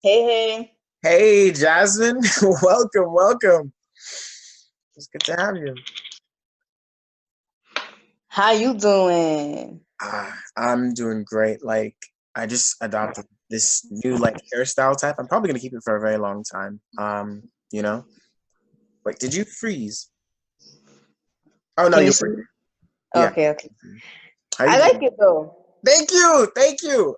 Hey, hey. Hey, Jasmine. Welcome, welcome. It's good to have you. How you doing? I'm doing great. I just adopted this new hairstyle type. I'm probably gonna keep it for a very long time. You know. Wait, did you freeze? Oh no, Can you you're see? breathing. Yeah. Okay, okay. How you I like doing? it though. Thank you, thank you.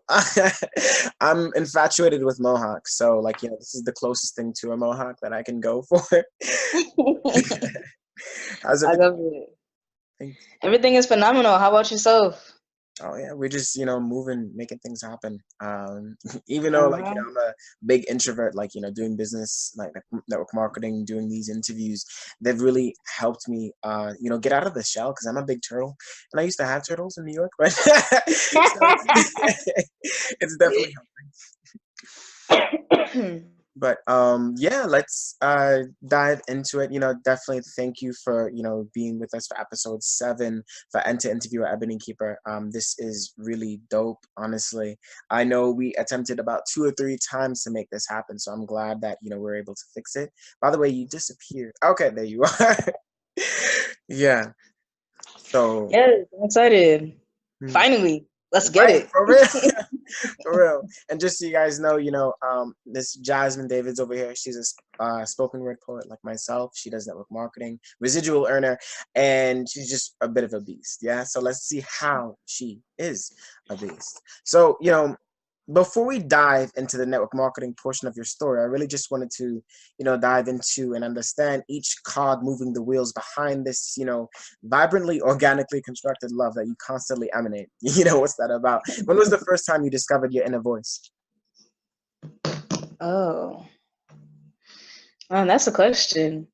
I'm infatuated with mohawks, so this is the closest thing to a mohawk that I can go for. How's I everything? love it. Thanks. Everything is phenomenal. How about yourself? Oh yeah, we're just moving, making things happen. Even though Uh-huh. I'm a big introvert, doing business, network marketing, doing these interviews, they've really helped me, get out of the shell because I'm a big turtle, and I used to have turtles in New York, but so it's definitely But yeah, let's dive into it. Definitely thank you for being with us for episode 7 for Enter Interview at EbonyKeeper. This is really dope, honestly. I know we attempted about 2 or 3 times to make this happen, so I'm glad that we're able to fix it. By the way, you disappeared. Okay, there you are. Yeah. So. Yes, I'm excited. hmm. Finally, let's get Right, it. for real. For real. And just so you guys know, this Jasmine Davids over here, she's a spoken word poet like myself. She does network marketing, residual earner, and she's just a bit of a beast. Yeah. So let's see how she is a beast. So, before we dive into the network marketing portion of your story, I really just wanted to, dive into and understand each cog moving the wheels behind this, vibrantly, organically constructed love that you constantly emanate. What's that about? When was the first time you discovered your inner voice? Oh, that's a question.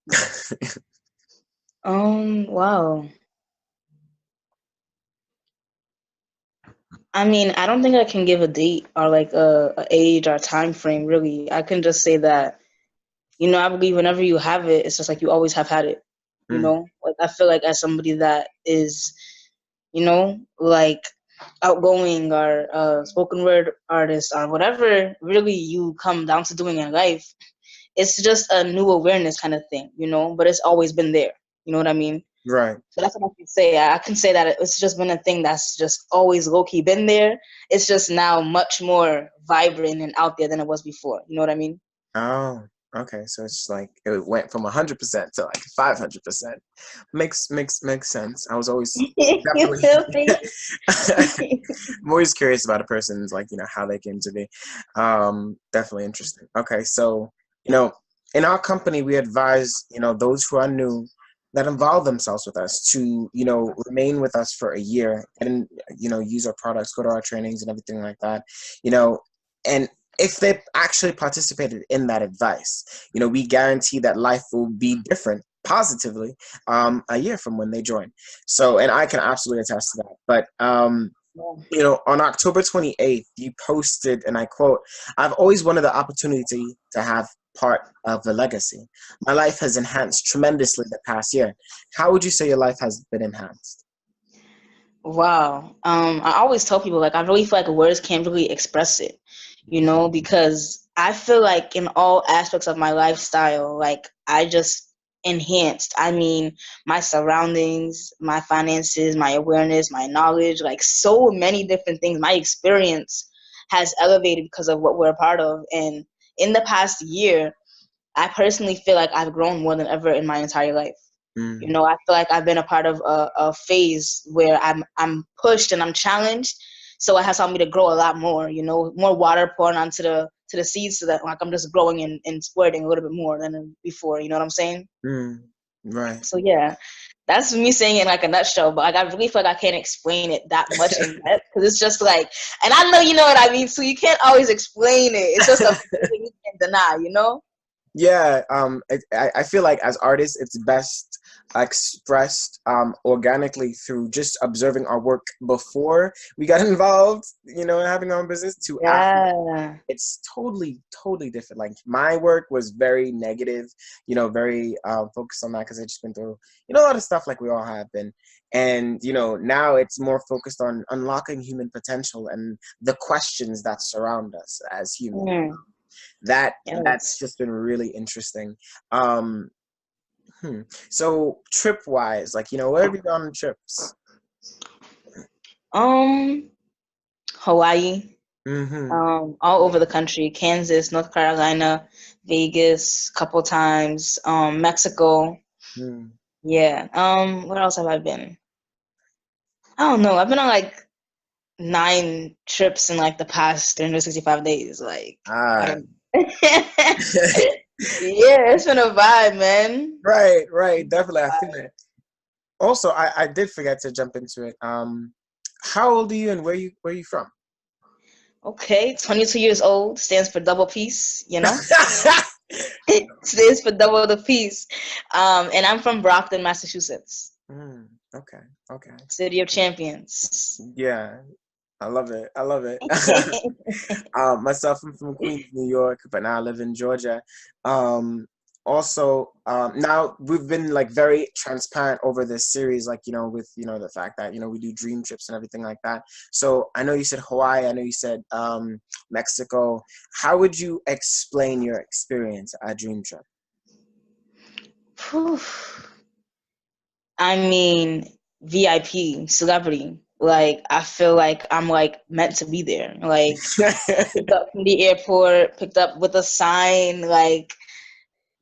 Wow. I mean, I don't think I can give a date or like a age or time frame. Really, I can just say that I believe whenever you have it, it's just like you always have had it. Mm, Like I feel like as somebody that is, like outgoing or spoken word artist or whatever really you come down to doing in life, it's just a new awareness kind of thing, but it's always been there. You know what I mean? right. So that's what I can say. I can say that it's just been a thing that's just always low key been there. It's just now much more vibrant and out there than it was before. You know what I mean? Oh, okay. So it's like it went from 100% to 500%. Makes sense. I was always You definitely. feel me? I'm always curious about a person's how they came to be. Definitely interesting. Okay, so in our company we advise those who are new that involve themselves with us to remain with us for a year and use our products, go to our trainings and everything like that. You know, and if they actually participated in that advice, we guarantee that life will be different positively a year from when they join. So, and I can absolutely attest to that. But on October 28th, you posted, and I quote, "I've always wanted the opportunity to have part of the legacy. My life has enhanced tremendously the past year." How would you say your life has been enhanced? Wow. I always tell people like I really feel like words can't really express it, because I feel like in all aspects of my lifestyle, like I just enhanced. I mean, my surroundings, my finances, my awareness, my knowledge, like so many different things. My experience has elevated because of what we're a part of. And in the past year, I personally feel like I've grown more than ever in my entire life. Mm, I feel like I've been a part of a phase where I'm pushed and I'm challenged. So it has helped me to grow a lot more, more water pouring onto the seeds so that like I'm just growing and squirting a little bit more than before, you know what I'm saying? mm, right. So yeah, that's me saying it in like a nutshell, but like I really feel like I can't explain it that much in depth because it's just like, and I know you know what I mean, so you can't always explain it. It's just a feeling you can't deny. Yeah, I feel like as artists, it's best expressed organically through just observing our work before we got involved, having our own business to after. Yeah. It's totally, totally different. Like my work was very negative, very focused on that because I just been through, a lot of stuff like we all have been. And, now it's more focused on unlocking human potential and the questions that surround us as humans. Mm. That's just been really interesting. Um, So trip wise, like, where have you gone on trips? Hawaii, Mm-hmm. all over the country, Kansas, North Carolina, Vegas, couple times, Mexico. Mm. Yeah. Where else have I been? I don't know. I've been on like 9 trips in like the past 365 days. Like, I Ah. don't Yeah, it's been a vibe, man. Right, definitely. I think that. Also, I did forget to jump into it. How old are you and where you from? Okay, 22 years old, stands for double peace, Stands for double the peace. And I'm from Brockton, Massachusetts. Okay, okay. City of Champions. Yeah, I love it. I love it. Myself, I'm from Queens, New York, but now I live in Georgia. Um, Also, now we've been like very transparent over this series, like, with, the fact that, we do dream trips and everything like that. So I know you said Hawaii, I know you said Mexico. How would you explain your experience at a dream trip? Whew. I mean, VIP, celebrity. Like, I feel like I'm like meant to be there. Like, picked up from the airport, picked up with a sign. Like,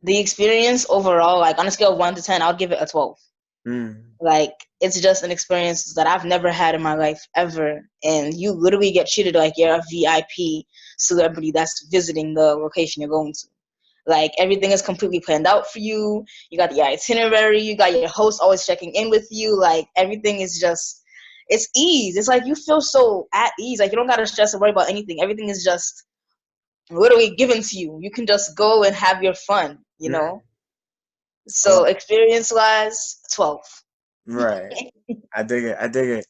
the experience overall, like on a scale of 1 to 10, I would give it a 12. Mm. Like, it's just an experience that I've never had in my life ever. And you literally get treated like you're a VIP celebrity that's visiting the location you're going to. Like, everything is completely planned out for you. You got the itinerary. You got your host always checking in with you. Like, everything is just, it's ease. It's like you feel so at ease. Like, you don't got to stress or worry about anything. Everything is just literally given to you. You can just go and have your fun. I So love experience-wise, 12. Right. I dig it. I dig it.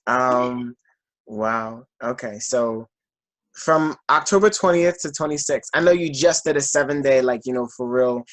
Wow. Okay. So from October 20th to 26th. I know you just did a 7-day, like, for real,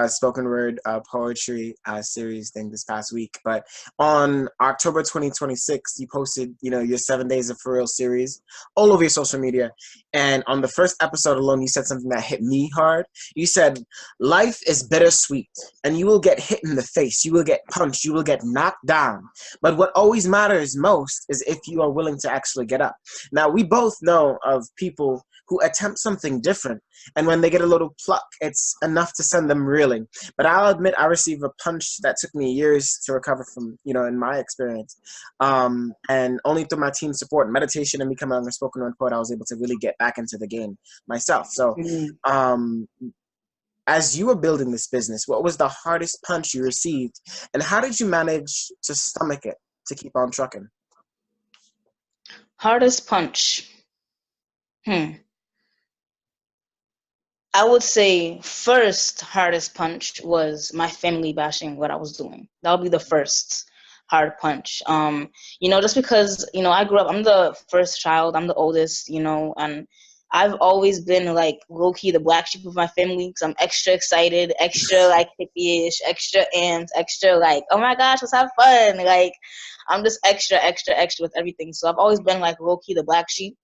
spoken word poetry series thing this past week. But on October 2026, you posted, your 7 days of for real series all over your social media. And on the first episode alone, you said something that hit me hard. You said, life is bittersweet and you will get hit in the face. You will get punched. You will get knocked down. But what always matters most is if you are willing to actually get up. Now, we both know of people who attempt something different, and when they get a little pluck, it's enough to send them reeling. But I'll admit I received a punch that took me years to recover from, in my experience. And only through my team support, meditation, and becoming a spoken word poet, I was able to really get back into the game myself. So, as you were building this business, what was the hardest punch you received, and how did you manage to stomach it to keep on trucking? Hardest punch. I would say first hardest punch was my family bashing what I was doing. That would be the first hard punch. Just because, I grew up, I'm the first child, I'm the oldest, and I've always been like low key the black sheep of my family because I'm extra excited, extra like hippie-ish, extra amped, extra like, oh my gosh, let's have fun. Like, I'm just extra, extra, extra with everything. So I've always been like low key the black sheep.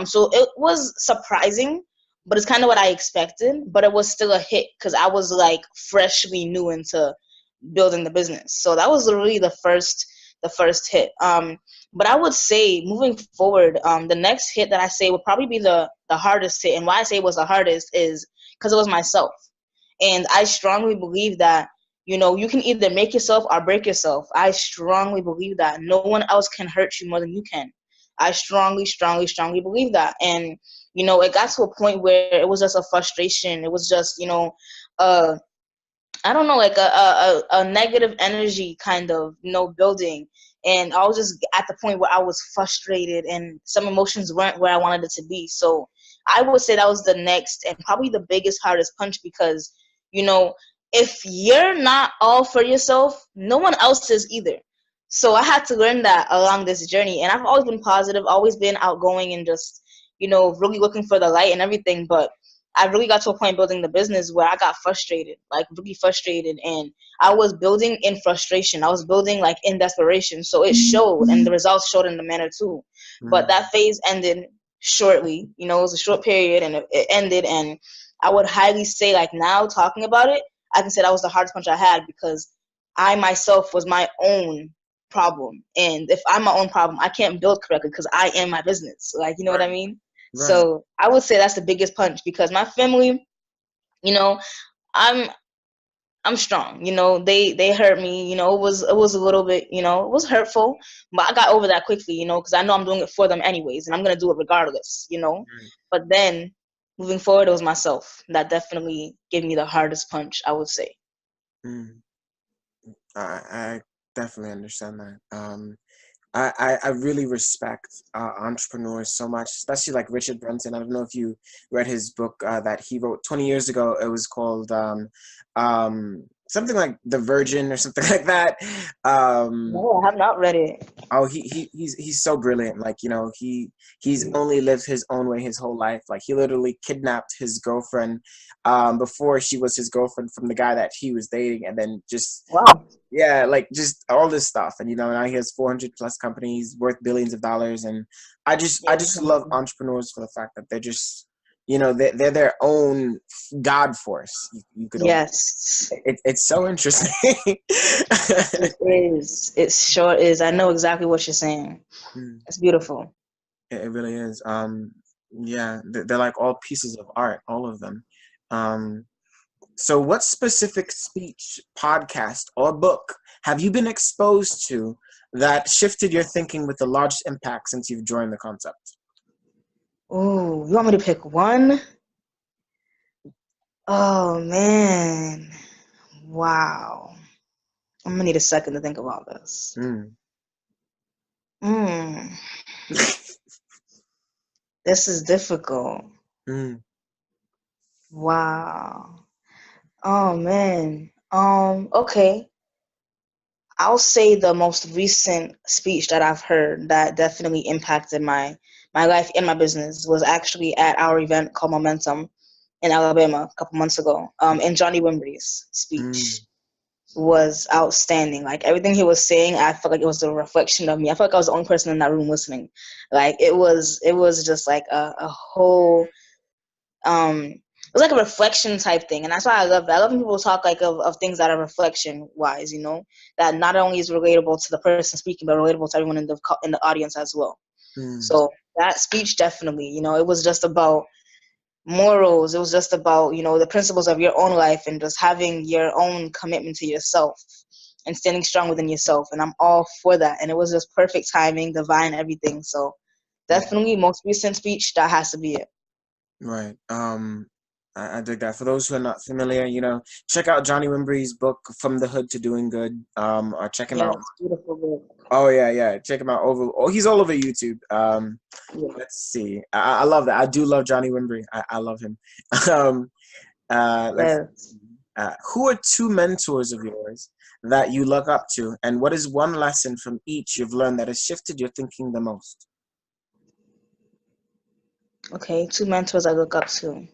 So it was surprising, but it's kind of what I expected. But it was still a hit because I was like freshly new into building the business. So that was literally the first hit. But I would say moving forward, the next hit that I say would probably be the hardest hit. And why I say it was the hardest is because it was myself. And I strongly believe that, you can either make yourself or break yourself. I strongly believe that no one else can hurt you more than you can. I strongly, strongly, strongly believe that. And, it got to a point where it was just a frustration. It was just, uh, I don't know, like a negative energy kind of, building. And I was just at the point where I was frustrated and some emotions weren't where I wanted it to be. So I would say that was the next and probably the biggest, hardest punch because, you know, if you're not all for yourself, no one else is either. So I had to learn that along this journey. And I've always been positive, always been outgoing and just, really looking for the light and everything. But I really got to a point building the business where I got frustrated, like really frustrated. And I was building in frustration. I was building like in desperation. So it showed and the results showed in the manner too. But that phase ended shortly. It was a short period and it ended. And I would highly say, like, now talking about it, I can say that was the hardest punch I had, because I myself was my own problem. And if I'm my own problem, I can't build correctly because I am my business. Like, you know what I Right. mean? Right. So I would say that's the biggest punch, because my family, you know, I'm I'm strong. You know, they hurt me. You know, it was a little bit, it was hurtful, but I got over that quickly. You know, because I know I'm doing it for them anyways, and I'm gonna do it regardless. You know, Right. but then moving forward, it was myself that definitely gave me the hardest punch, I would say. Mm. I definitely understand that. I really respect entrepreneurs so much, especially like Richard Branson. I don't know if you read his book that he wrote 20 years ago. It was called something like The Virgin or something like that. No, I have not read it. Oh, he's so brilliant. Like, he's only lived his own way his whole life. Like, he literally kidnapped his girlfriend before she was his girlfriend from the guy that he was dating, and then just, Wow. yeah, like, just all this stuff. And now he has 400 plus companies worth billions of dollars. And I Yeah. just love entrepreneurs for the fact that they're just, they're their own God force. You could almost, Yes, it's so interesting. it is. It sure is. I know exactly what you're saying. Hmm. It's beautiful. It really is. Yeah, they're like all pieces of art, all of them. Um, so what specific speech, podcast, or book have you been exposed to that shifted your thinking with the largest impact since you've joined the concept? Oh, you want me to pick one? Oh man. Wow. I'm gonna need a second to think about this. Mm. Hmm. This is difficult. Mm. Wow. Oh man. Okay. I'll say the most recent speech that I've heard that definitely impacted my life and my business was actually at our event called Momentum in Alabama a couple months ago. And Johnny Wimbrey's Mm. speech was outstanding. Like, everything he was saying, I felt like it was a reflection of me. I felt like I was the only person in that room listening. Like, it was just like a whole it was like a reflection type thing, and that's why I love that. I love when people talk like of things that are reflection wise, that not only is relatable to the person speaking, but relatable to everyone in the audience as well. Mm. So that speech definitely, it was just about morals. It was just about, the principles of your own life, and just having your own commitment to yourself and standing strong within yourself. And I'm all for that. And it was just perfect timing, divine, everything. So Mm. definitely most recent speech, that has to be it. Right. I dig that. For those who are not familiar, check out Johnny Wimbrey's book, From the Hood to Doing Good. Or check him Yes, out. beautiful book. Oh yeah, yeah. Check him out he's all over YouTube. Yeah. Let's see. I love that. I do love Johnny Wimbrey. I love him. um, let's Yes. who are two mentors of yours that you look up to, and what is one lesson from each you've learned that has shifted your thinking the most? Okay, two mentors I look up to.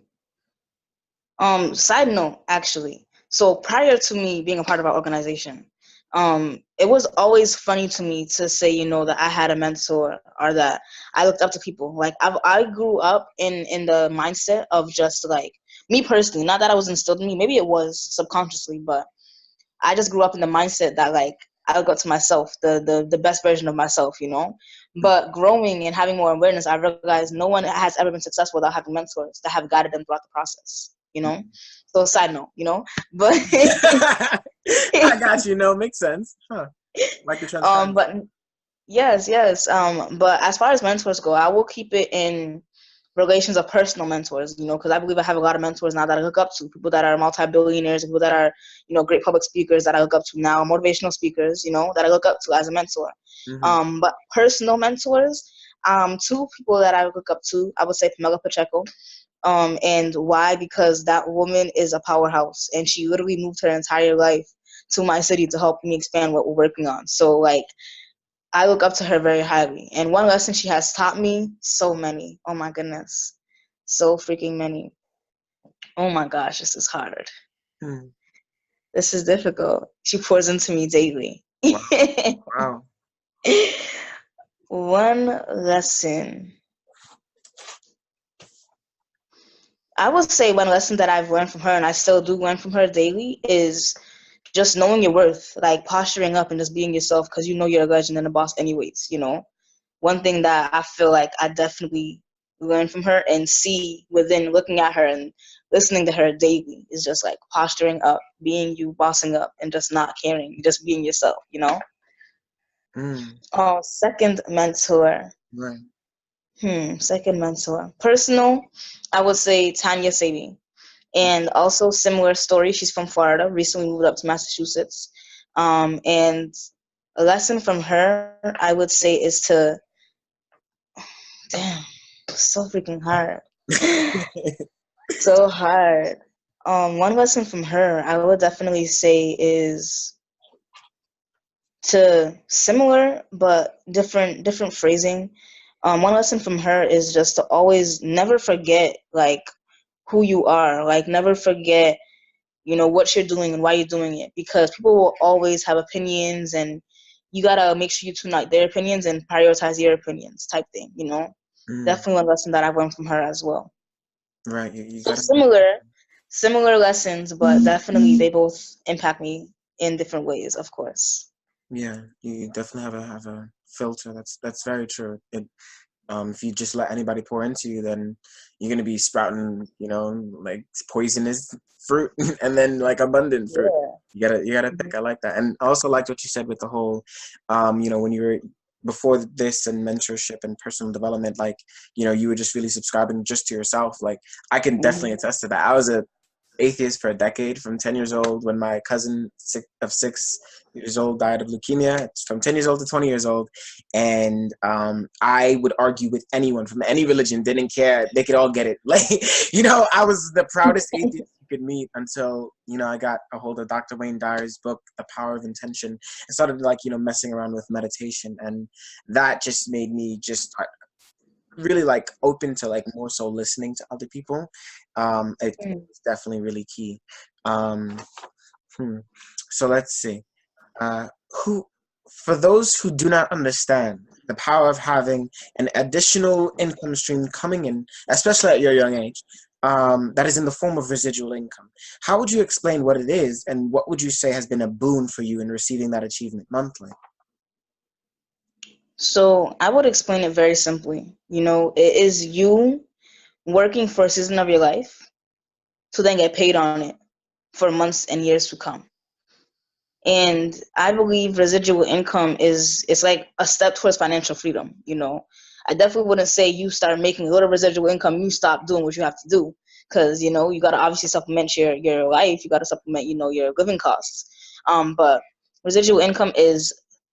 Side note, actually. So prior to me being a part of our organization, it was always funny to me to say, that I had a mentor, or that I looked up to people. Like, I grew up in the mindset of just like me personally, not that I was instilled in me, maybe it was subconsciously, but I just grew up in the mindset that, like, I look up to myself, the best version of myself. But growing and having more awareness, I realized no one has ever been successful without having mentors that have guided them throughout the process. So side note. But I got you. No, makes sense. Huh? Like the transparency. but yes. But as far as mentors go, I will keep it in relations of personal mentors, because I believe I have a lot of mentors now that I look up to, people that are multi-billionaires, people that are, great public speakers that I look up to now, motivational speakers, that I look up to as a mentor. Mm-hmm. But personal mentors, two people that I look up to, I would say Pamela Pacheco. And why? Because that woman is a powerhouse, and she literally moved her entire life to my city to help me expand what we're working on. So, like, I look up to her very highly. And one lesson she has taught me, so many. Oh my goodness. So freaking many. Oh my gosh, this is hard. Hmm. This is difficult. She pours into me daily. Wow. Wow. One lesson. I would say one lesson that I've learned from her, and I still do learn from her daily, is just knowing your worth, like posturing up and just being yourself because you know you're a legend and a boss anyways, you know? One thing that I feel like I definitely learn from her and see within looking at her and listening to her daily is just like posturing up, being you, bossing up, and just not caring, just being yourself, you know? Mm, Oh, second mentor. right. Second mentor. Personal, I would say Tanya Sabi. And also similar story. She's from Florida, recently moved up to Massachusetts. And a lesson from her, I would say, is to damn, so freaking hard, so hard. One lesson from her, I would definitely say, is to similar but different phrasing. One lesson from her is just to always never forget like who you are, like never forget what you're doing and why you're doing it, because people will always have opinions, and you gotta make sure you tune out their opinions and prioritize your opinions type thing. Mm, Definitely one lesson that I've learned from her as well. right. You So gotta. similar lessons, but definitely they both impact me in different ways, of course. Yeah, you definitely have a filter. That's very true. If you just let anybody pour into you, then you're gonna be sprouting, like poisonous fruit, and then like abundant fruit. Yeah. You gotta Mhm. pick. I like that, and I also liked what you said with the whole, when you were before this and mentorship and personal development, like you were just really subscribing just to yourself. Like I can definitely Mhm. attest to that. I was a atheist for a decade from 10 years old when my cousin of 6 years old died of leukemia. It's from 10 years old to 20 years old. And I would argue with anyone from any religion, didn't care. They could all get it. Like, I was the proudest atheist you could meet until, I got a hold of Dr. Wayne Dyer's book, The Power of Intention, and started like, messing around with meditation. And that just made me just really like open to like more so listening to other people. It's definitely really key. Um, hmm. So let's see. Uh, who, for those who do not understand the power of having an additional income stream coming in, especially at your young age, that is in the form of residual income, how would you explain what it is, and what would you say has been a boon for you in receiving that achievement monthly? So I would explain it very simply. It is you working for a season of your life to then get paid on it for months and years to come. And I believe residual income is like a step towards financial freedom. I definitely wouldn't say you start making a little residual income, you stop doing what you have to do, because you got to obviously supplement your life, you got to supplement your living costs. But residual income is,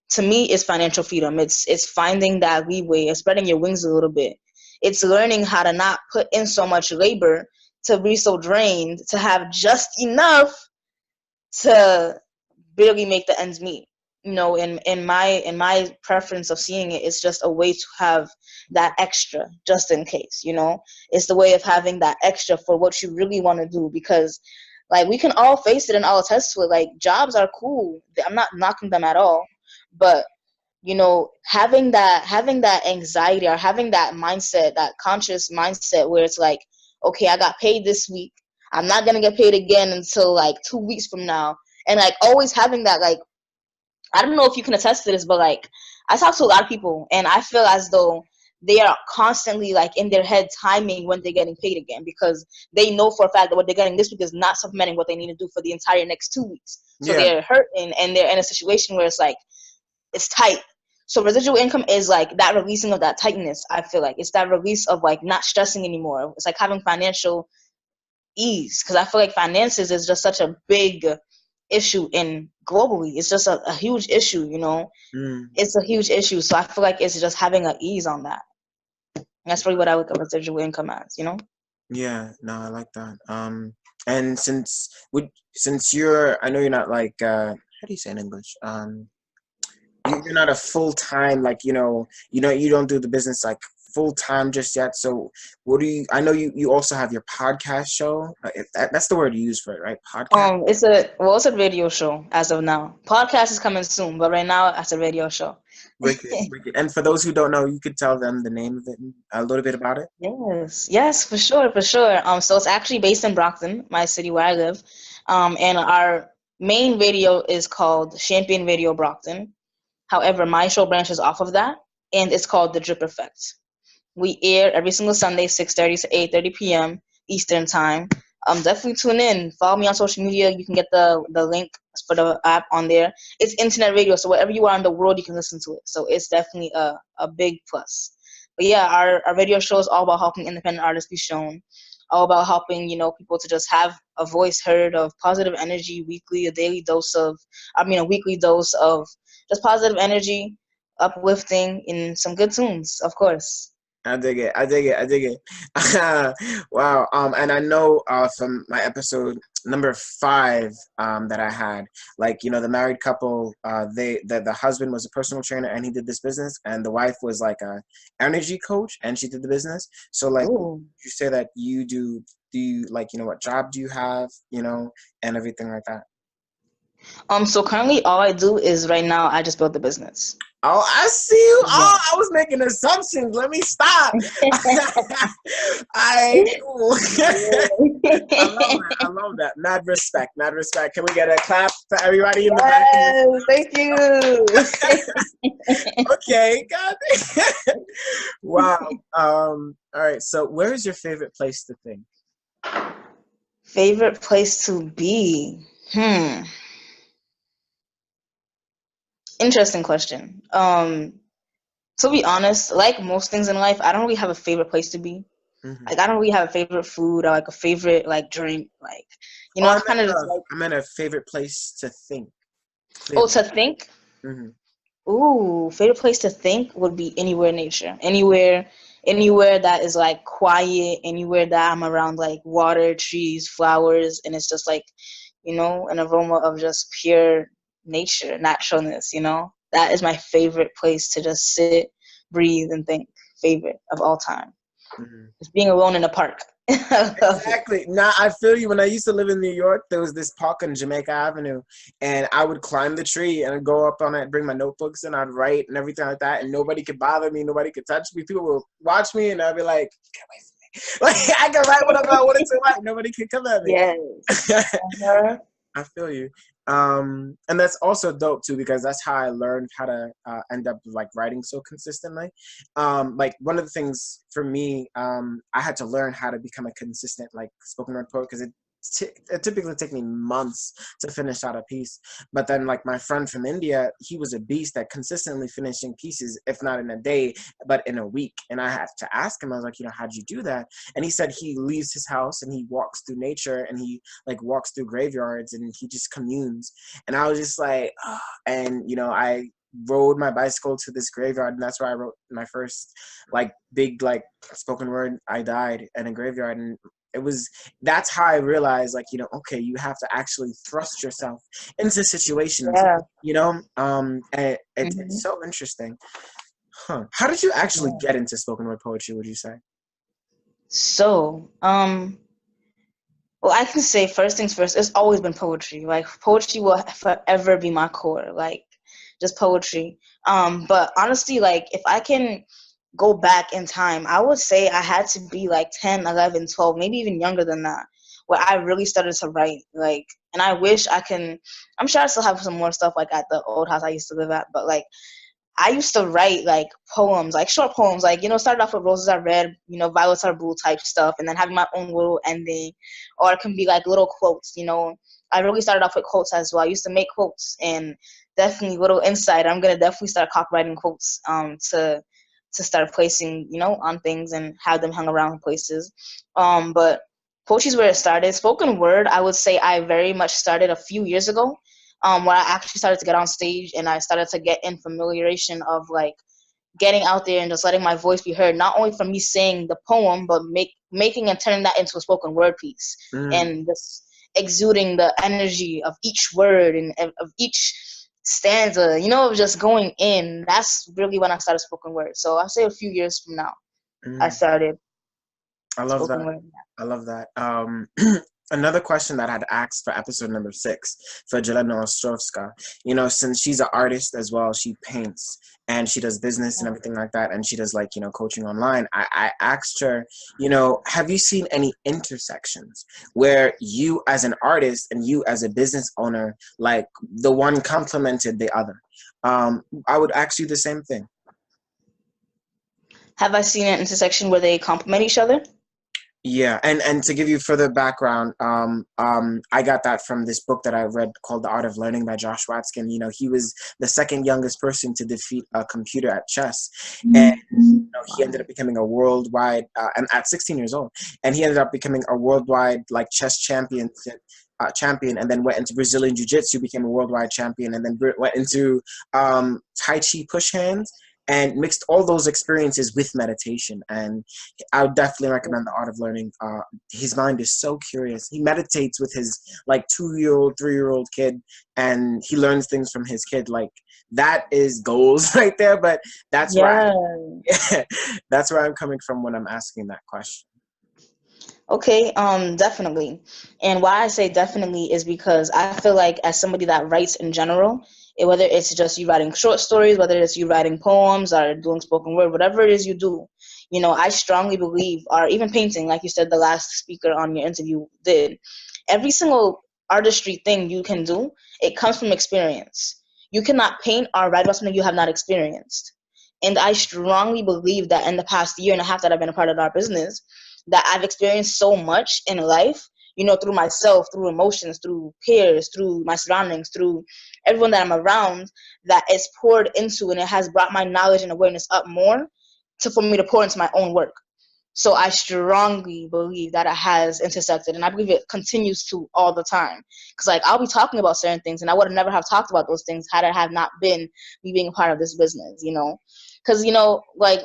to me, is financial freedom. It's finding that leeway, it's spreading your wings a little bit. It's learning how to not put in so much labor, to be so drained, to have just enough to barely make the ends meet. In my preference of seeing it, it's just a way to have that extra just in case. It's the way of having that extra for what you really want to do, because like we can all face it and all attest to it. Like jobs are cool. I'm not knocking them at all, but having that anxiety, or having that mindset, that conscious mindset where it's like, okay, I got paid this week, I'm not gonna get paid again until like 2 weeks from now. And like always having that, like, I don't know if you can attest to this, but like I talk to a lot of people and I feel as though they are constantly like in their head timing when they're getting paid again, because they know for a fact that what they're getting this week is not supplementing what they need to do for the entire next 2 weeks. So Yeah. they're hurting and they're in a situation where it's like it's tight. So residual income is like that releasing of that tightness. I feel like it's that release of like not stressing anymore. It's like having financial ease, because I feel like finances is just such a big issue in globally. It's just a huge issue. Mm. It's a huge issue. So I feel like it's just having an ease on that. That's really what I look at residual income as. Yeah, no, I like that. And since I know you're not like, how do you say in English? You're not a full time, like, you don't do the business like full time just yet. So what do you? I know you also have your podcast show. That's the word you use for it, right? Podcast. It's a radio show as of now. Podcast is coming soon, but right now it's a radio show. Wicked, wicked. And for those who don't know, you could tell them the name of it, a little bit about it. Yes, for sure, for sure. So it's actually based in Brockton, my city where I live. And our main radio is called Champion Radio Brockton. However, my show branches off of that, and it's called The Drip Effect. We air every single Sunday, 6:30 to 8:30 p.m. Eastern Time. Definitely tune in. Follow me on social media. You can get the link for the app on there. It's internet radio, so wherever you are in the world, you can listen to it. So it's definitely a big plus. But yeah, our radio show is all about helping independent artists be shown, all about helping, people to just have a voice heard of positive energy weekly, a weekly dose of just positive energy, uplifting, and some good tunes, of course. I dig it. I dig it. I dig it. Wow. And I know from my episode number 5 that I had, like, the married couple, the husband was a personal trainer and he did this business, and the wife was like a energy coach and she did the business. So like, Ooh. you say that do you like, what job do you have, and everything like that? So currently all I do is right now I just built the business. Oh, I see you. Yeah. Oh, I was making assumptions. Let me stop. Cool. I love that. I love that. Mad respect. Mad respect. Can we get a clap for everybody in the back? Yes, thank you. Okay, got it. Wow. All right. So, where is your favorite place to think? Favorite place to be? Interesting question. To be honest, like most things in life, I don't really have a favorite place to be. Mm-hmm. Like I don't really have a favorite food or like a favorite like drink. Like I kind of just like. I meant a favorite place to think. Oh, to think. Mm-hmm. Ooh, favorite place to think would be anywhere in nature. Anywhere that is like quiet, anywhere that I'm around like water, trees, flowers, and it's just like, an aroma of just pure nature, naturalness, That is my favorite place to just sit, breathe, and think. Favorite of all time. Mm-hmm. Just being alone in a park. Exactly. Now I feel you. When I used to live in New York, there was this park on Jamaica Avenue, and I would climb the tree and I'd go up on it, bring my notebooks, and I'd write and everything like that. And nobody could bother me, nobody could touch me. People would watch me, and I'd be like, "Get away from me!" Like I could write whatever I wanted to write. Nobody could come at me. Yes. Uh-huh. I feel you. And that's also dope too, because that's how I learned how to end up like writing so consistently. Like one of the things for me, I had to learn how to become a consistent like spoken word poet, because it typically take me months to finish out a piece. But then like my friend from India, he was a beast at consistently finishing pieces, if not in a day, but in a week. And I had to ask him, I was like, how'd you do that? And he said he leaves his house and he walks through nature, and he like walks through graveyards, and he just communes. And I was just like, oh. And I rode my bicycle to this graveyard, and that's where I wrote my first like big like spoken word, I died, in a graveyard. And that's how I realized, like, okay, you have to actually thrust yourself into situations. Yeah. And it's so interesting. How did you actually get into spoken word poetry, would you say? So, well, I can say first things first, it's always been poetry. Like poetry will forever be my core, like just poetry. But honestly, like if I can go back in time, I would say I had to be like 10, 11, 12, maybe even younger than that, where I really started to write. Like, and I wish I'm sure I still have some more stuff like at the old house I used to live at, but like I used to write like poems, like short poems, like, started off with roses are red, violets are blue type stuff, and then having my own little ending. Or it can be like little quotes, I really started off with quotes as well. I used to make quotes, and definitely little insight. I'm going to definitely start copywriting quotes to start placing, on things and have them hung around places. But poetry is where it started. Spoken word, I would say I very much started a few years ago, where I actually started to get on stage and I started to get in familiarization of like getting out there and just letting my voice be heard, not only from me saying the poem, but making and turning that into a spoken word piece, and just exuding the energy of each word and of each stanza, just going in. That's really when I started spoken word. So I'll say a few years from now, I started I love that. word. I love that. Another question that I'd asked for episode number 6 for Jelena Ostrovska, you know, since she's an artist as well, she paints and she does business and everything like that, and she does like, you know, coaching online. I asked her, you know, have you seen any intersections where you as an artist and you as a business owner, like the one complemented the other? I would ask you the same thing. Have I seen an intersection where they complement each other? Yeah, and to give you further background, I got that from this book that I read called The Art of Learning by Josh Watskin. You know, he was the second youngest person to defeat a computer at chess, and you know, he ended up becoming a worldwide, and at 16 years old, and he ended up becoming a worldwide like chess champion, and then went into Brazilian Jiu-Jitsu, became a worldwide champion, and then went into Tai Chi push hands, and mixed all those experiences with meditation. And I would definitely recommend The Art of Learning. His mind is so curious. He meditates with his like 2-year-old, 3-year-old kid, and he learns things from his kid. Like that is goals right there. But that's where that's where I'm coming from when I'm asking that question. Okay, definitely. And why I say definitely is because I feel like as somebody that writes in general, whether it's just you writing short stories, whether it's you writing poems or doing spoken word, whatever it is you do, you know, I strongly believe, or even painting, like you said, the last speaker on your interview did, every single artistry thing you can do, it comes from experience. You cannot paint or write about something you have not experienced. And I strongly believe that in the past year and a half that I've been a part of our business, that I've experienced so much in life, you know, through myself, through emotions, through peers, through my surroundings, through everyone that I'm around, that it's poured into, and it has brought my knowledge and awareness up more for me to pour into my own work. So I strongly believe that it has intersected, and I believe it continues to all the time. Because like I'll be talking about certain things, and I would have never have talked about those things had it have not been me being a part of this business, you know. Because you know, like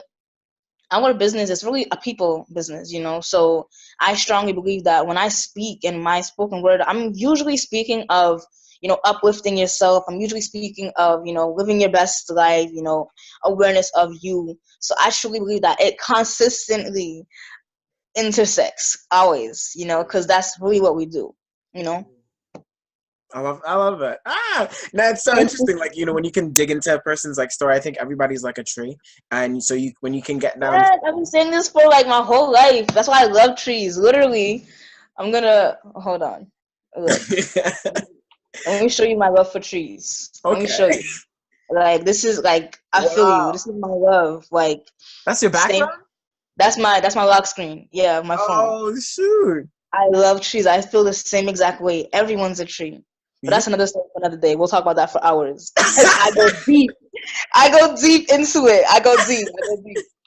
our business is really a people business, you know. So I strongly believe that when I speak in my spoken word, I'm usually speaking of, you know, uplifting yourself. I'm usually speaking of, you know, living your best life, you know, awareness of you. So I truly believe that it consistently intersects always, you know, because that's really what we do, you know. I love that. That's so interesting. Like, you know, when you can dig into a person's like story, I think everybody's like a tree, and so when you can get down. Yeah, I've been saying this for like my whole life. That's why I love trees. Literally, I'm gonna hold on. Look, let me show you my love for trees. Let me show Okay. you. Like this is like I feel you. Wow. This is my love. Like That's your same. background? That's my lock screen. Yeah, my phone. Oh shoot. I love trees. I feel the same exact way. Everyone's a tree. But Yeah. that's another story for another day. We'll talk about that for hours. I go deep. I go deep into it. I go deep.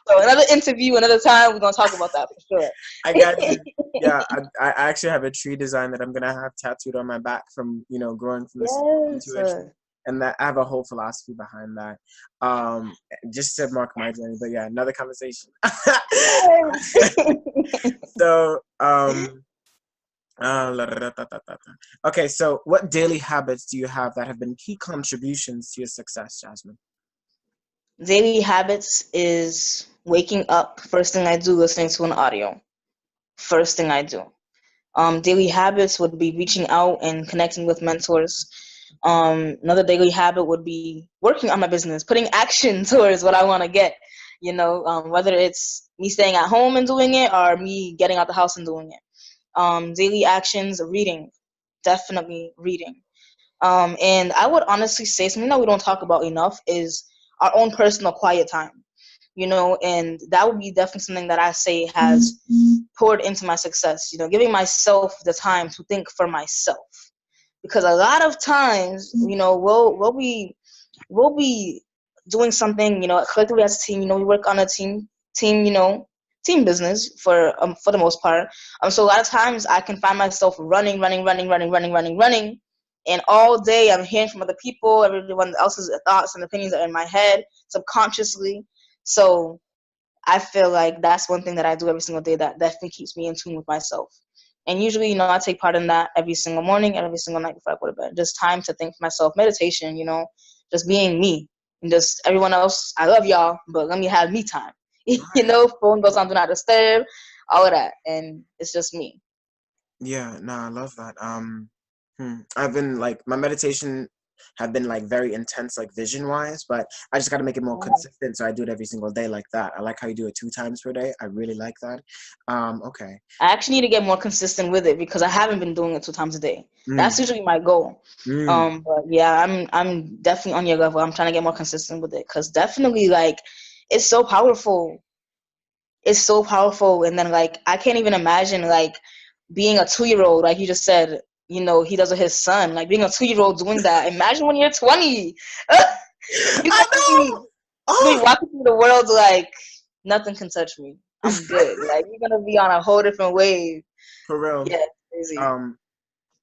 So another interview, another time, we're gonna talk about that for sure. I got you. Yeah, I actually have a tree design that I'm gonna have tattooed on my back from, you know, growing from this Yes. into a tree. And that I have a whole philosophy behind that. Just to mark my journey. But yeah, another conversation. So okay, so what daily habits do you have that have been key contributions to your success, Jasmine? Daily habits is waking up. First thing I do, listening to an audio. First thing I do. Daily habits would be reaching out and connecting with mentors. Another daily habit would be working on my business, putting action towards what I want to get. You know, whether it's me staying at home and doing it or me getting out the house and doing it. Daily actions, reading, definitely reading. And I would honestly say something that we don't talk about enough is our own personal quiet time. You know, and that would be definitely something that I say has poured into my success. You know, giving myself the time to think for myself, because a lot of times, you know, we'll be doing something, you know, collectively as a team. You know, we work on a team, you know, team business for the most part. So a lot of times I can find myself running, and all day I'm hearing from other people. Everyone else's thoughts and opinions are in my head subconsciously. So I feel like that's one thing that I do every single day that definitely keeps me in tune with myself. And usually, you know, I take part in that every single morning, every single night before I go to bed. Just time to think for myself, meditation, you know, just being me. And just everyone else, I love y'all, but let me have me time. You know, phone goes on do not disturb, all of that. And it's just me. Yeah, no, I love that. I've been like my meditation have been like very intense, like vision wise, but I just got to make it more consistent. So I do it every single day like that. I like how you do it 2 times per day. I really like that. Okay. I actually need to get more consistent with it because I haven't been doing it 2 times a day. Mm, That's usually my goal. mm. But yeah, I'm definitely on your level. I'm trying to get more consistent with it because definitely like it's so powerful. It's so powerful, and then like I can't even imagine like being a 2-year-old, like you just said. You know, he does with his son. Like being a 2-year-old doing that. Imagine when you're 20. You're I gonna be know. you're gonna Oh, be walking through the world like nothing can touch me. I'm good. Like you're gonna be on a whole different wave. for real. Yeah, it's crazy. Um,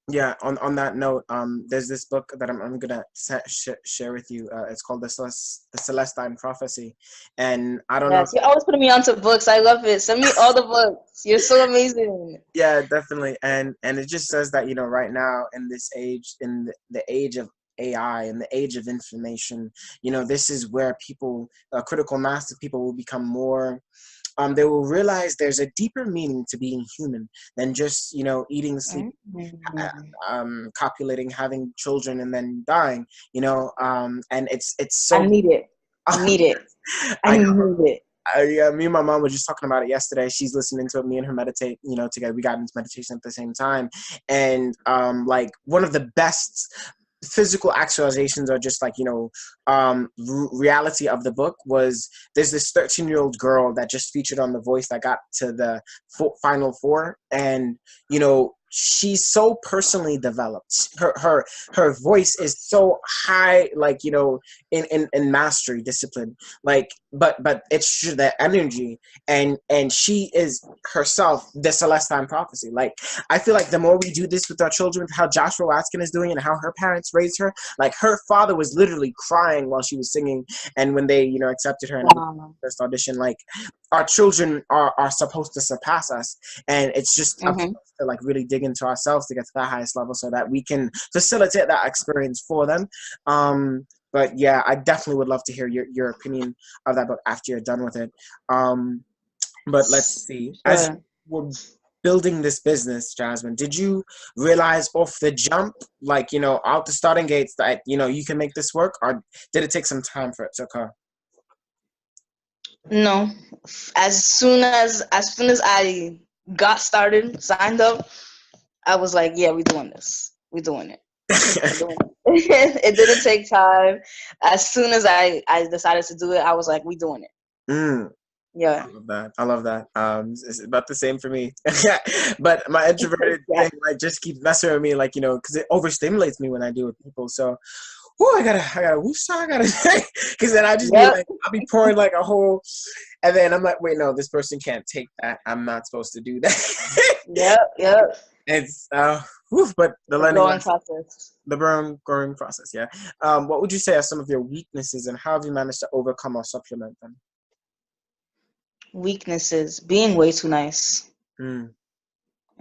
Yeah, on that note, there's this book that I'm gonna share with you. It's called the Celestine Prophecy, and I don't know. Yes, you're always putting me onto books. I love it. Send me all the books. You're so amazing. Yeah, definitely, and it just says that right now in this age, in the age of AI and the age of information, this is where people, critical mass of people, will become more. They will realize there's a deeper meaning to being human than just eating, sleeping, Mhm. copulating, having children, and then dying. And it's I so. need it. I need it. I I need it. me and my mom were just talking about it yesterday. She's listening to it. Me and her meditate, together. We got into meditation at the same time, and like one of the best physical actualizations are just like reality of the book was there's this 13-year-old girl that just featured on The Voice that got to the final four, and she's so personally developed. Her voice is so high, like in mastery, discipline, like but it's just that energy, and she is herself the Celestine Prophecy. Like I feel like the more we do this with our children, how Joshua Watson is doing and how her parents raised her, like her father was literally crying while she was singing, and when they accepted her in the Wow. first audition, like our children are supposed to surpass us, and it's just up to Mm-hmm. us to like really dig into ourselves to get to that highest level so that we can facilitate that experience for them. But yeah, I definitely would love to hear your opinion of that book after you're done with it. Um, but let's see. As Sure. you were building this business, Jasmine, did you realize off the jump, like, out the starting gates that, you can make this work? Or did it take some time for it to occur? No. As soon as I got started, signed up, I was like, yeah, we're doing this. We're doing it. We're doing it. It didn't take time. As soon as I decided to do it, I was like, we doing it. Mm. I Yeah. love that. I love that. It's about the same for me. But my introverted Yeah. thing, like, just keeps messing with me, like, because it overstimulates me when I deal with people. So, oh, I gotta, whoosh, I gotta, because then I just be Yep. like, I'll be pouring like a whole, and then I'm like, wait, no, this person can't take that. I'm not supposed to do that. Yep. Yep. It's, but the The learning growing lesson, process. the growing process, yeah. What would you say are some of your weaknesses, and how have you managed to overcome or supplement them? Weaknesses. Being way too nice. Mm,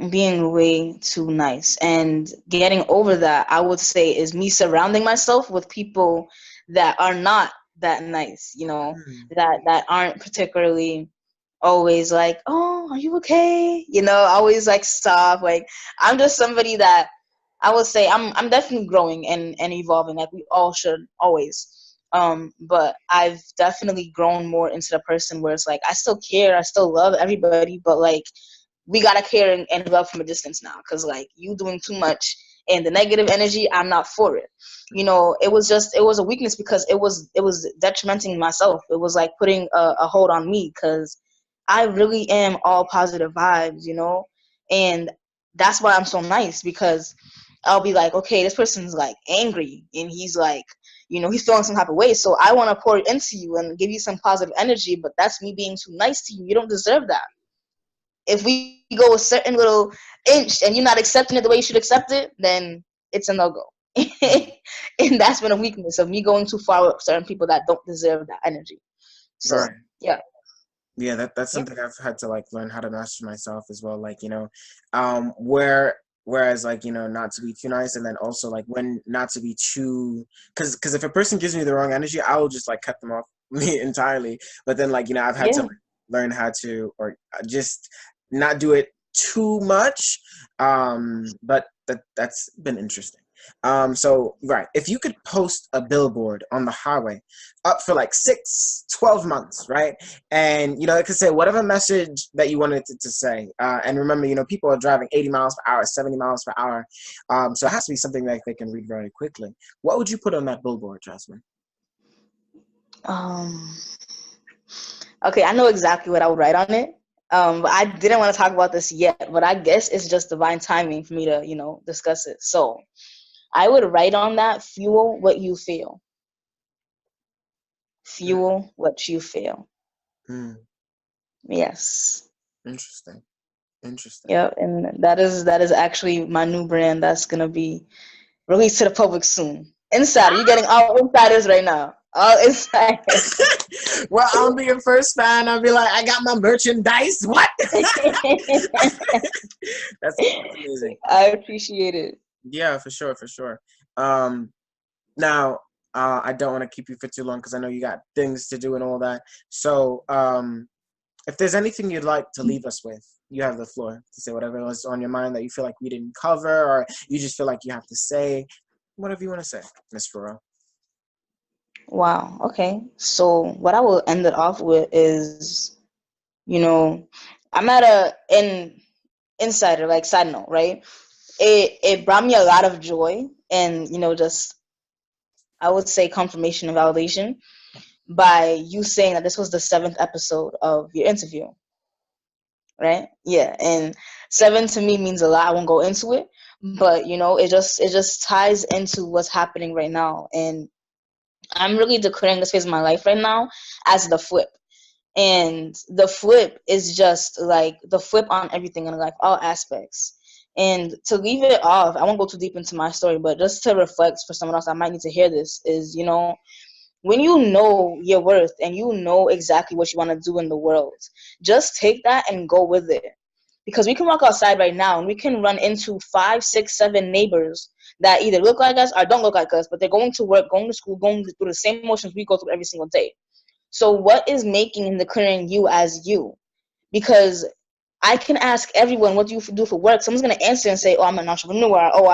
Being way too nice. And getting over that, I would say, is me surrounding myself with people that are not that nice, mm, that aren't particularly always like, oh, are you okay? Always like stop. Like I'm just somebody that I would say I'm definitely growing and evolving, like we all should always. But I've definitely grown more into the person where it's like I still care, I still love everybody, but like we gotta care and love from a distance now, because like you doing too much and the negative energy, I'm not for it. It was a weakness because it was detrimenting myself. It was like putting a hold on me, because I really am all positive vibes. And that's why I'm so nice, because I'll be like, okay, this person's like angry and he's like, he's feeling some type of way, so I want to pour into you and give you some positive energy, but that's me being too nice to you. You don't deserve that. If we go a certain little inch and you're not accepting it the way you should accept it, then it's a no-go. mm. And that's been a weakness of me going too far with certain people that don't deserve that energy. So Right. yeah. Yeah, that's Yeah. something I've had to like learn how to master myself as well. Like, whereas like, not to be too nice, and then also like when not to be too, because if a person gives me the wrong energy, I will just like cut them off me entirely. But then like, I've had to Yeah. like, learn how to, or just not do it too much, but that's been interesting. So right, if you could post a billboard on the highway up for like 12 months, right, and it could say whatever message that you wanted it to say, and remember, people are driving 80 miles per hour, 70 miles per hour, so it has to be something that they can read very quickly. What would you put on that billboard, Jasmine? Um, okay, I know exactly what I would write on it. But I didn't want to talk about this yet, but I guess it's just divine timing for me to, discuss it. So I would write on that, fuel what you feel. Fuel what you feel. Mm, Yes. interesting. Interesting. Yep. And that is actually my new brand that's gonna be released to the public soon. Insider, you're getting all insiders right now. All insiders. Well, I'll be your first fan. I'll be like, I got my merchandise. What? That's amazing. I appreciate it. Yeah, for sure, for sure. Now, I don't want to keep you for too long because I know you got things to do and all that. So, if there's anything you'd like to leave us with, you have the floor to say whatever was on your mind that you feel like we didn't cover, or you just feel like you have to say, whatever you want to say, Miss Farrell. Wow. Okay. So what I will end it off with is, I'm at an insider, like side note, right? It brought me a lot of joy and, just I would say confirmation and validation by you saying that this was the 7th episode of your interview, right? Yeah, and 7 to me means a lot. I won't go into it, but it just ties into what's happening right now, and I'm really declaring this phase of my life right now as the flip. And the flip is just like the flip on everything in life, all aspects. And to leave it off, I won't go too deep into my story, but just to reflect for someone else that might need to hear this is, when you know your worth and you know exactly what you want to do in the world, just take that and go with it. Because we can walk outside right now and we can run into 5, 6, 7 neighbors that either look like us or don't look like us, but they're going to work, going to school, going through the same emotions we go through every single day. So what is making and declaring you as you? Because I can ask everyone, what do you do for work? Someone's going to answer and say, oh, I'm an entrepreneur. Oh,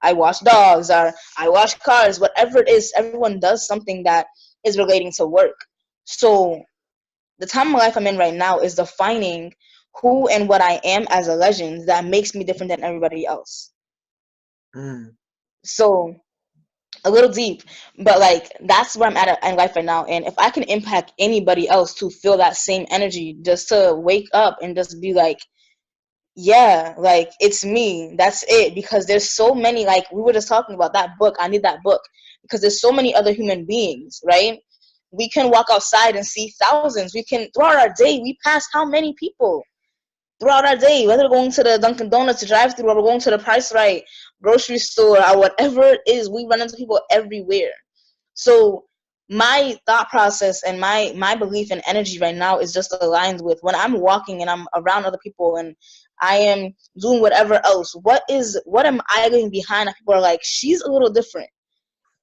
I wash dogs, or I wash cars. Whatever it is, everyone does something that is relating to work. So the time of my life I'm in right now is defining who and what I am as a legend that makes me different than everybody else. Mm. So a little deep, but like that's where I'm at in life right now. And if I can impact anybody else to feel that same energy, just to wake up and just be like, yeah, like it's me, that's it. Because there's so many, like we were just talking about that book, I need that book, because there's so many other human beings, right? We can walk outside and see thousands. We can, throughout our day, we pass how many people throughout our day, whether we're going to the Dunkin' Donuts drive through or we're going to the Price Right grocery store or whatever it is, we run into people everywhere. So my thought process and my belief and energy right now is just aligned with when I'm walking and I'm around other people and I am doing whatever else. What am I leaving behind that people are like, she's a little different?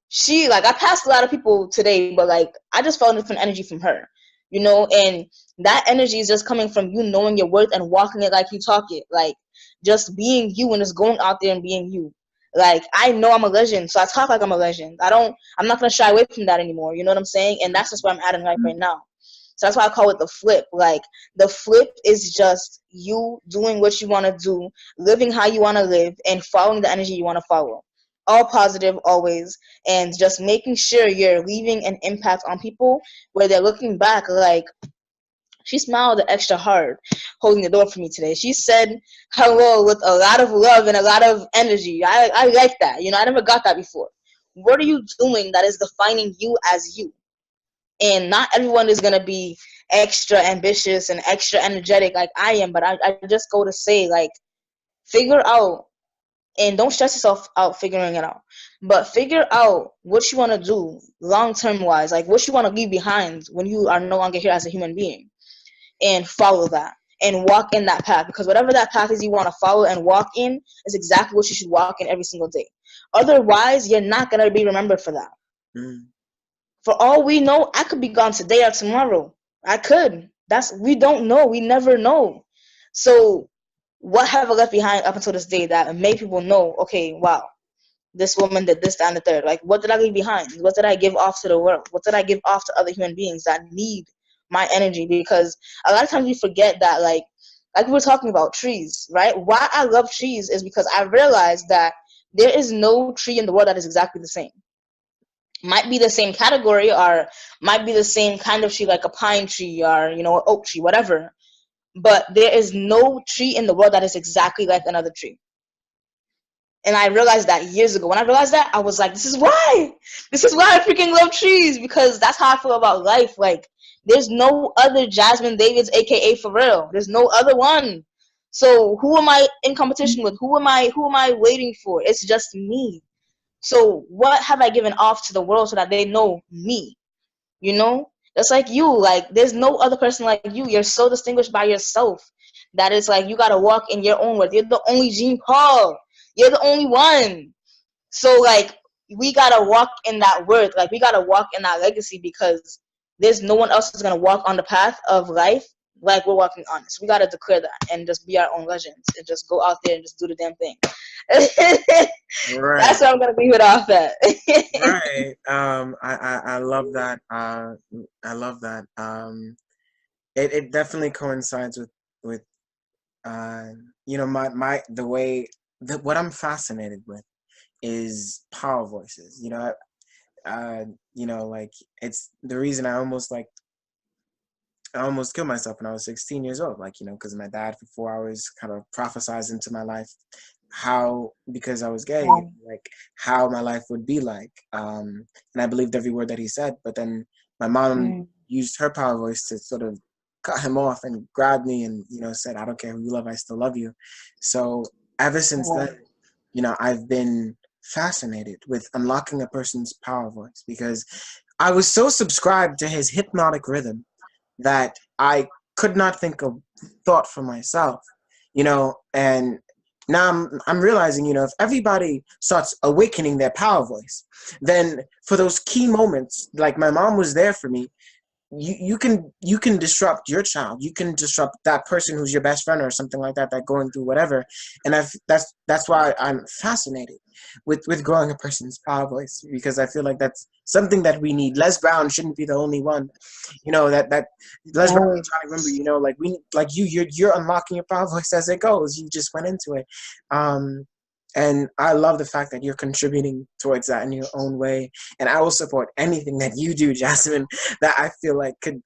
She, like, I passed a lot of people today, but like I just felt a different energy from her, and that energy is just coming from you knowing your worth and walking it like you talk it, like just being you and just going out there and being you. Like, I know I'm a legend, so I talk like I'm a legend. I'm not gonna shy away from that anymore, you know what I'm saying? And that's just where I'm at in life right now. So that's why I call it the flip. Like, the flip is just you doing what you want to do, living how you want to live, and following the energy you want to follow. All positive always, and just making sure you're leaving an impact on people where they're looking back like, she smiled extra hard holding the door for me today. She said hello with a lot of love and a lot of energy. I like that. I never got that before. What are you doing that is defining you as you? And not everyone is going to be extra ambitious and extra energetic like I am, but I just go to say, like, figure out, and don't stress yourself out figuring it out, but figure out what you want to do long term wise, like what you want to leave behind when you are no longer here as a human being, and follow that and walk in that path, because whatever that path is you want to follow and walk in is exactly what you should walk in every single day. Otherwise, you're not going to be remembered for that. For all we know, I could be gone today or tomorrow. I could. We don't know. We never know. So what have I left behind up until this day that made people know, okay, wow, this woman did this, that, and the third. Like, what did I leave behind? What did I give off to the world? What did I give off to other human beings that need my energy? Because a lot of times we forget that, like we were talking about trees, right? Why I love trees is because I realized that there is no tree in the world that is exactly the same. Might be the same category, or might be the same kind of tree, like a pine tree or, you know, an oak tree, whatever. But there is no tree in the world that is exactly like another tree. And I realized that years ago. When I realized that, I was like, this is why. This is why I freaking love trees, because that's how I feel about life. Like, there's no other Jasmine Davids, aka For Real. There's no other one. So who am I in competition with? Who am I waiting for? It's just me. So what have I given off to the world so that they know me? You know? That's like you. Like, there's no other person like you. You're so distinguished by yourself that it's like you gotta walk in your own worth. You're the only Jean Paul. You're the only one. So, like, we gotta walk in that worth. Like, we gotta walk in that legacy, because there's no one else who's gonna walk on the path of life like we're walking on it. So we gotta declare that and just be our own legends and just go out there and just do the damn thing. Right. That's what I'm gonna leave it off at. Right. I love that. I love that. It definitely coincides with you know, the way that what I'm fascinated with is power voices. You know, like, it's the reason I almost killed myself when I was 16 years old. Like, you know, because my dad for 4 hours kind of prophesized into my life how, because I was gay, like, how my life would be like. And I believed every word that he said. But then my mom used her power voice to sort of cut him off and grabbed me and, you know, said, I don't care who you love, I still love you. So ever since then, you know, I've been fascinated with unlocking a person's power voice, because I was so subscribed to his hypnotic rhythm that I could not think of thought for myself, you know. And now I'm realizing, you know, if everybody starts awakening their power voice, then for those key moments, like my mom was there for me, you can disrupt your child, you can disrupt that person who's your best friend or something like that, that going through whatever. And that's why I'm fascinated with growing a person's power voice, because I feel like that's something that we need. Les Brown shouldn't be the only one, you know, that Les Brown and Johnny, remember, you know, like, we, like, you're unlocking your power voice as it goes. You just went into it. And I love the fact that you're contributing towards that in your own way. And I will support anything that you do, Jasmine, that I feel like could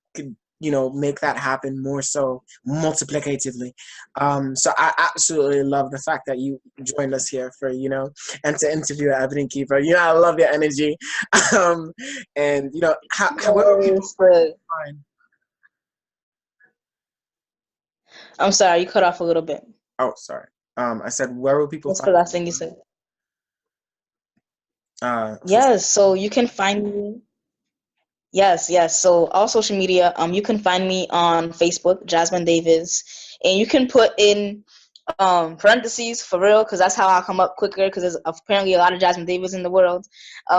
you know, make that happen more so multiplicatively. So I absolutely love the fact that you joined us here for, you know, and to interview EbonyKeeper. You know, I love your energy. And, you know, where will people find? I'm sorry, you cut off a little bit. Oh, sorry. I said, where will people What's find? the last thing you said? Yes, so you can find me. Yes. So all social media, you can find me on Facebook, Jasmine Davis, and you can put in parentheses For Real, because that's how I'll come up quicker, because there's apparently a lot of Jasmine Davis in the world.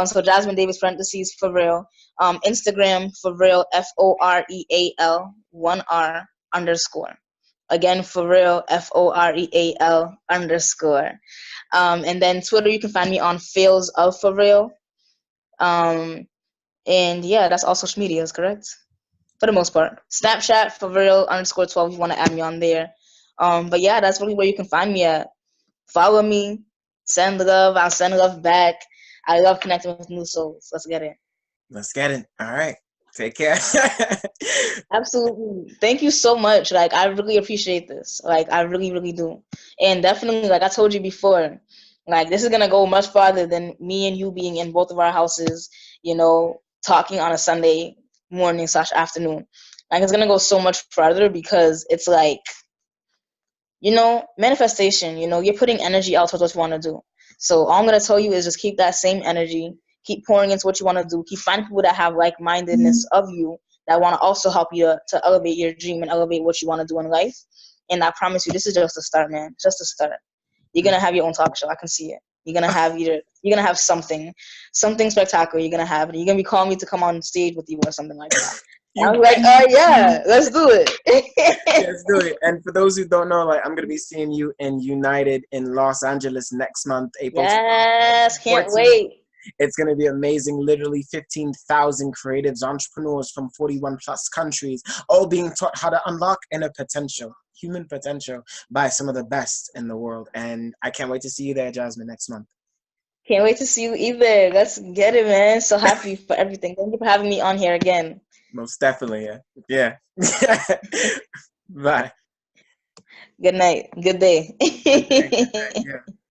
So Jasmine Davis parentheses For Real. Instagram For Real, FOREAL 1R underscore. Again, For Real, FOREAL underscore. And then Twitter, you can find me on Fails of For Real. And yeah, that's all social media, is correct? For the most part. Snapchat For Real underscore 12 if you want to add me on there. But yeah, that's really where you can find me at. Follow me, send love, I'll send love back. I love connecting with new souls. Let's get it. Let's get it. All right. Take care. Absolutely. Thank you so much. Like, I really appreciate this. Like, I really, really do. And definitely, like I told you before, like, this is going to go much farther than me and you being in both of our houses, you know, talking on a Sunday morning / afternoon. Like, it's going to go so much farther, because it's like, you know, manifestation, you know, you're putting energy out towards what you want to do. So all I'm going to tell you is just keep that same energy, keep pouring into what you want to do, keep finding people that have like-mindedness of you, that want to also help you to elevate your dream and elevate what you want to do in life. And I promise you, this is just a start, man. Just a start. You're going to have your own talk show. I can see it. You're going to have you're going to have something spectacular you're going to have. And you're going to be calling me to come on stage with you or something like that. You I'm like, oh yeah, let's do it. Let's do it. And for those who don't know, like I'm gonna be seeing you in United in Los Angeles next month, April Yes, can't 14th. wait. It's going to be amazing. Literally 15,000 creatives, entrepreneurs from 41 plus countries, all being taught how to unlock inner potential, human potential, by some of the best in the world. And I can't wait to see you there, Jasmine, next month. Can't wait to see you either. Let's get it, man. So happy for everything. Thank you for having me on here again. Most definitely, yeah. Yeah. Bye. Good night. Good day. Good day, good day, yeah.